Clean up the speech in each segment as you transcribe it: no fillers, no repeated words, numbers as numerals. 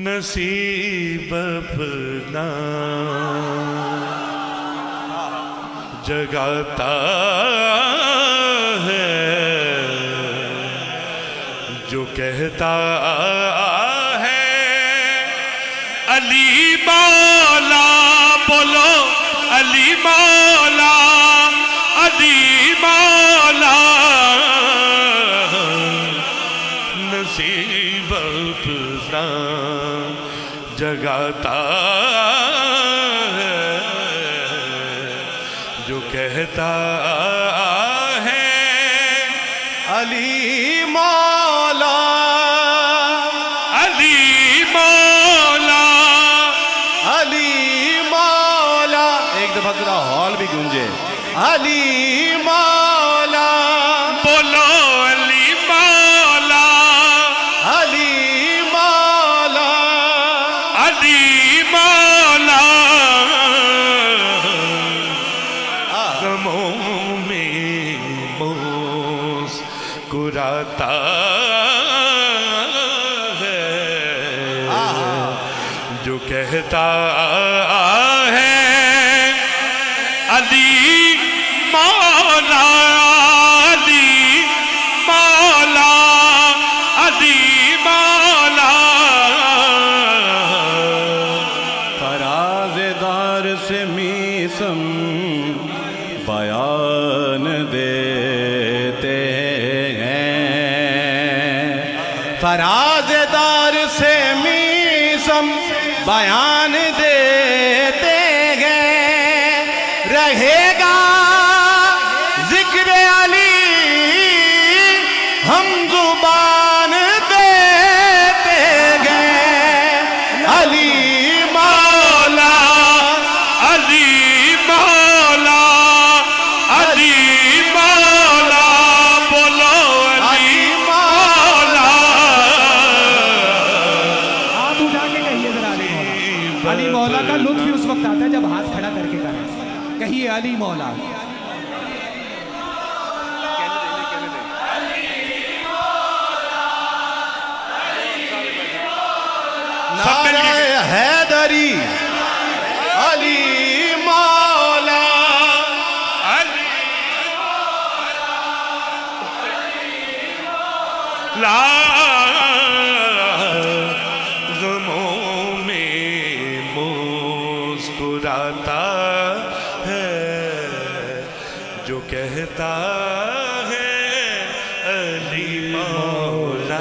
نصیب اپنا جگاتا ہے جو کہتا ہے علی مولا، بولو علی مولا، علی مولا، نصیب اپنا جگاتا ہے جو کہتا ہے علی مولا، علی مولا، علی مولا. ایک دفعہ ذرا ہال بھی گونجے. علی مولا، بولو علی مولا، علی مولا، علی مولا، غموں میں مسکراتا ہے جو کہتا ہے علی مولا، علی مولا، علی مولا. فراز دار سے میسم بیان دیتے ہیں، فراز دار سے میسم بیان دیتے ہیں. رہے گا ذکر علی ہم زبان دیتے گئے. علی مولا، علی مولا، علی مولا، بولو علی مولا. آپ اٹھا کے کہیے ذرا علی مولا. علی مولا کا لطف بھی اس وقت آتا ہے جب ہاتھ کھڑا کر کے کہیے علی مولا. نعرہ حیدری، علی مولا، غموں میں مسکراتا ہے جو کہتا ہے علی مولا.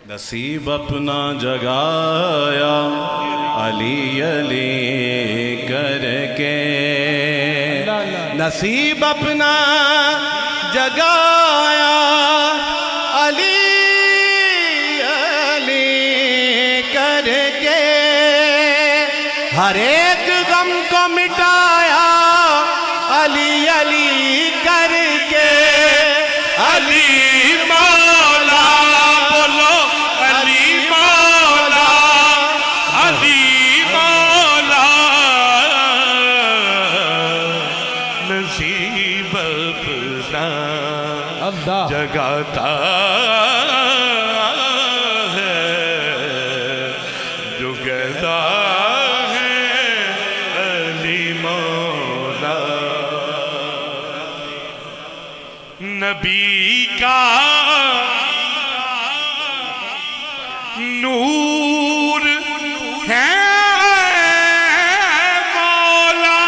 نصیب اپنا جگایا علی علی کر کے، نصیب اپنا جگایا علی علی کر کے، ہر ایک غم کو مٹایا علی علی کر کے. علی مولا، بولو علی مولا، علی مولا، نصیب اپنا جگاتا ہے جو کہتا ہے علی مولا. نبی کا نور ہے مولا،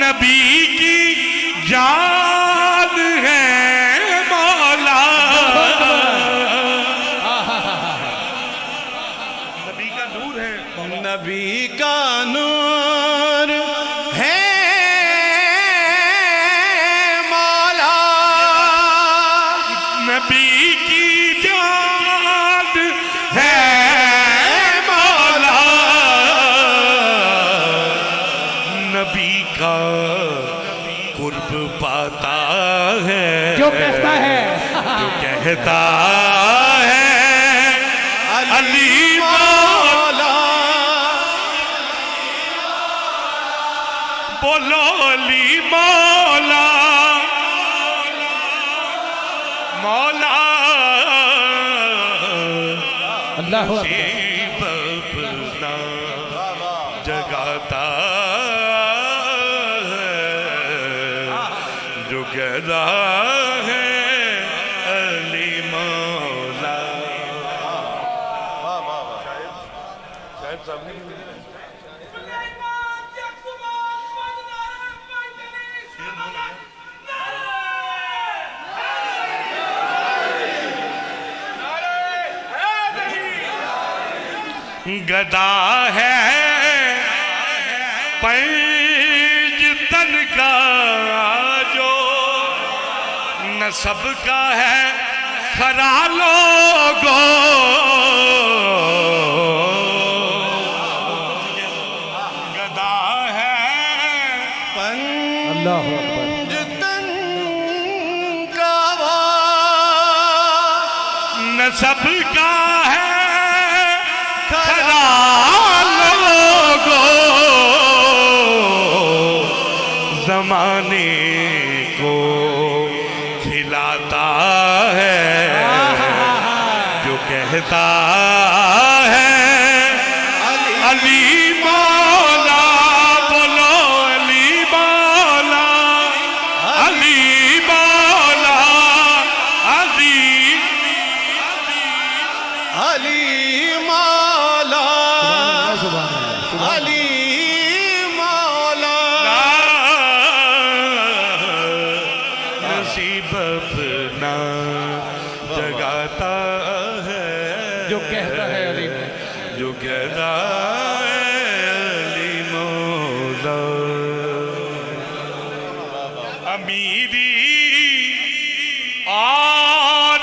نبی کی جان ہے مولا. نبی کا نور ہے، نبی کا نور ہے مولا، نبی کی جان ہے مولا. نبی کا قرب پاتا ہے جو کہتا ہے، جو کہتا ہے علی مولا، بولو علی مولا مولا اللہ اکبر نصیب اپنا جگاتا ہے جو گہرا ہے علی مولا. گدا ہے پنج تن کا جو نسب کا ہے کھرا لوگو گدا ہے اللہ اکبر پنجتن کا نسب کا ہے کھرا لوگو زمانے کو کھلاتا ہے جو کہتا ہے علی مولا بولو علی مولا علی مولا علی علی مولا سبحان اللہ علی مولا نصیب اپنا جگاتا ہے جو کہتا ہے علی جو کہتا ہے علی مولا. امیری اور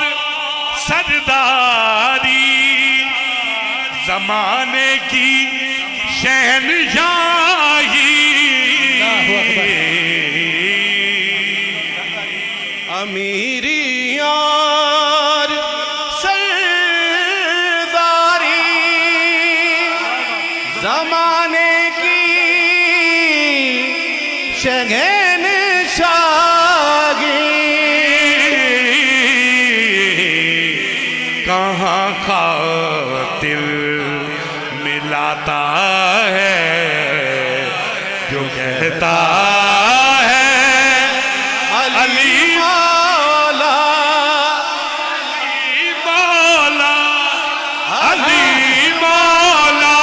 سرداری زمانے کی شہنشاہی امیری اور سرداری زمانے کی شہنشاہی کہاں خاطر ملاتا ہے جو کہتا ہے علی مولا علی مولا علی مولا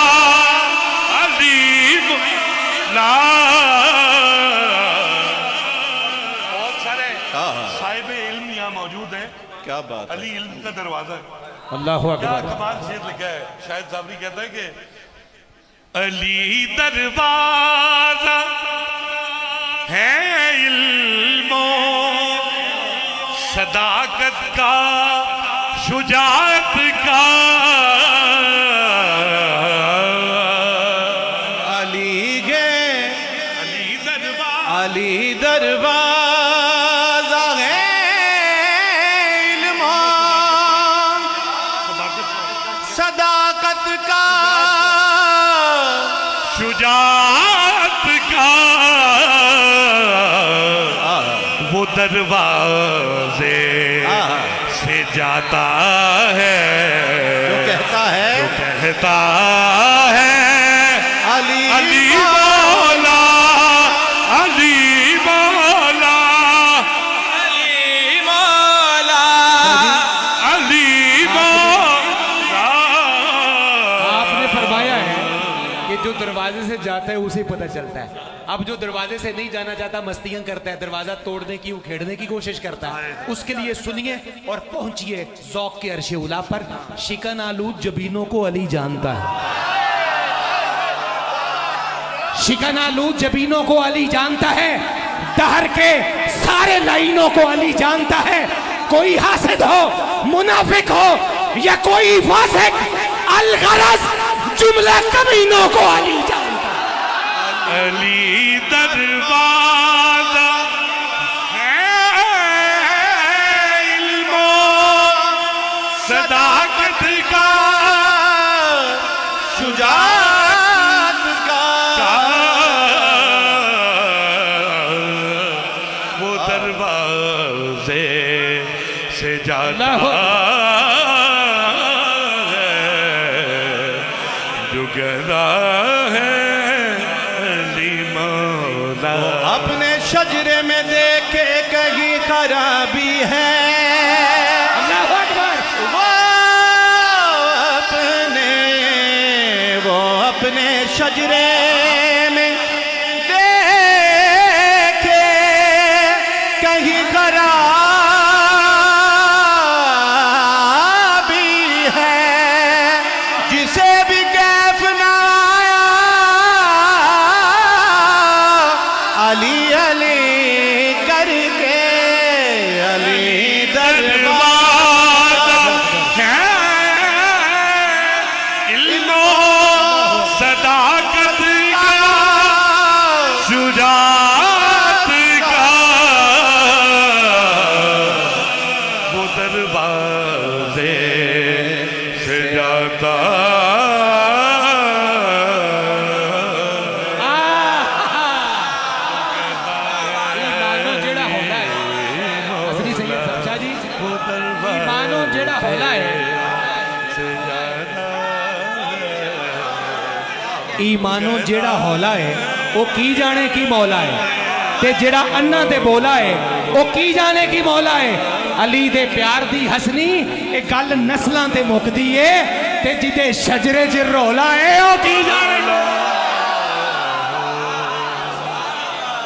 علی مولا. بہت سارے صاحب علم یہاں موجود ہیں. کیا بات ہے علی علم کا دروازہ ہے. اللہ کیا اکبر کمال شعر لکھا ہے. شاہد صابری کہتا ہے کہ علی دروازہ ہے علم و صداقت کا شجاعت کا علی گے علی دروازہ علی دروازہ ہے علم و صداقت کا شجاعت کا وہ دروازے سے جاتا ہے جو کہتا ہے جو کہتا ہے علی علی مولا علی مولا علی مولا علی مولا. آپ نے فرمایا ہے کہ جو دروازے سے جاتا ہے اسے پتہ چلتا ہے. اب جو دروازے سے نہیں جانا چاہتا مستیاں کرتا ہے, دروازہ توڑنے کی اکھیڑنے کی کوشش کرتا ہے. اس کے لیے سنیے اور پہنچیے ذوق کے عرش اولا پر. شکن آلود جبینوں کو علی جانتا ہے, شکن آلود جبینوں کو علی جانتا ہے, دہر کے سارے لائنوں کو علی جانتا ہے. کوئی حاسد ہو, منافق ہو یا کوئی فاسق, الغرض جملہ کمینوں کو علی جانتا ہے. علی دروازہ ہے علم و صداقت کا شجاعت کا اللہ جو کہتا ہے علی مولا اپنے شجرے میں دیکھے کہیں خرابی ہے اللہ اکبر وہ اپنے شجرے میں دیکھے کہیں خرابی ہے جسے بھی کیف نہ آیا علی علی کر کے علی دربار علم و صداقت کا شجاعت کا وہ دروازے سے جاتا ایمانو جڑا ہولا ہے حسنی سید صاحب شاہ جی ایمانو جڑا ہولا ہے ایمانو جیڑا ہولا ہے وہ کی جانے کی مولا ہے تے جیڑا انہ تے بولا ہے وہ کی جانے کی مولا ہے علی دے پیار دی حسنی ایک گل نسلاں تے مکدی ہے تے جدے شجرے چ رولا ہے وہ کی جانے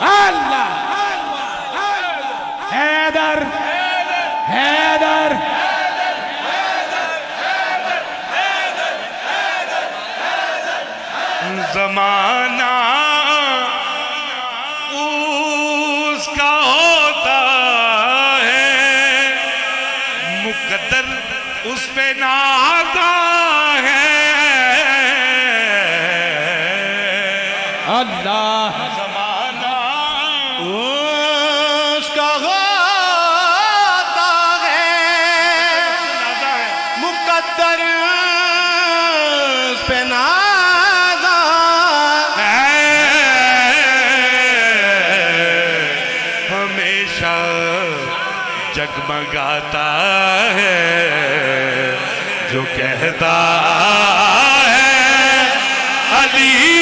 اللہ حیدر حیدر زمانہ اس کا ہوتا ہے مقدر اس پہ ناتا ہے اللہ زمانہ اس کا ہوتا ہے مقدر اس پہ نازا ہمیشہ جگمگاتا ہے جو کہتا ہے علی